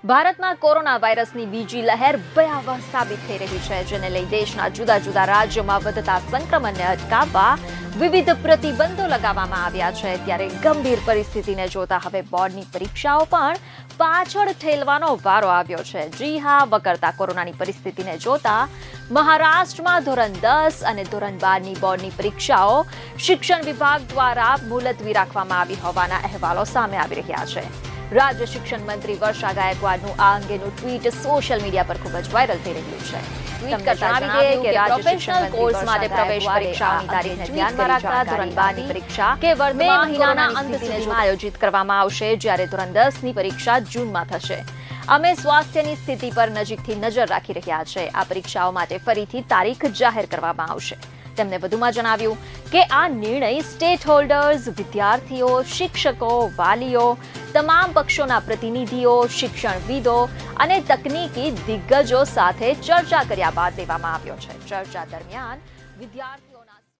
ભારતમાં કોરોના વાયરસની બીજી લહેર ભયાવહ સાબિત થઈ રહી છે, જેને લઈ દેશના જુદા જુદા રાજ્યોમાં વધતા સંક્રમણને અટકાવવા વિવિધ પ્રતિબંધો લગાવવામાં આવ્યા છે. ત્યારે ગંભીર પરિસ્થિતિને જોતા હવે બોર્ડની પરીક્ષાઓ પણ પાછળ ઠેલવાનો વારો આવ્યો છે. જી હા, વકરતા કોરોનાની પરિસ્થિતિને જોતા મહારાષ્ટ્રમાં ધોરણ 10 અને ધોરણ 12ની બોર્ડની પરીક્ષાઓ શિક્ષણ વિભાગ દ્વારા મુલતવી રાખવામાં આવી હોવાના અહેવાલો સામે આવી રહ્યા છે. રાજ્ય શિક્ષણ મંત્રી વર્ષા ગાયકવાડનું આ અંગેનું ટ્વીટ સોશિયલ મીડિયા પર ખૂબ જ વાયરલ થઈ રહ્યું છે. ટ્વીટ કરતા જણાવી દઈએ કે પ્રોફેશનલ કોર્સ માટે પ્રવેશ પરીક્ષાની તારીખને ધ્યાનમાં રાખતા ધોરણ 12ની પરીક્ષા મે મહિનાના અંત સુધીમાં આયોજિત કરવામાં આવશે, જ્યારે ધોરણ 10ની પરીક્ષા જૂનમાં થશે. અમે સ્વાસ્થ્યની સ્થિતિ પર નજીકથી નજર રાખી રહ્યા છે. આ પરીક્ષાઓ માટે ફરીથી તારીખ જાહેર કરવામાં આવશે. તેમણે વધુમાં જણાવ્યું કે આ નિર્ણય સ્ટેક હોલ્ડર્સ, વિદ્યાર્થીઓ, શિક્ષકો, વાલીઓ, તમામ પક્ષોના પ્રતિનિધિઓ, શિક્ષણવિદો અને તકનીકી દિગ્ગજો સાથે ચર્ચા કર્યા બાદ લેવામાં આવ્યો છે. ચર્ચા દરમિયાન વિદ્યાર્થીઓ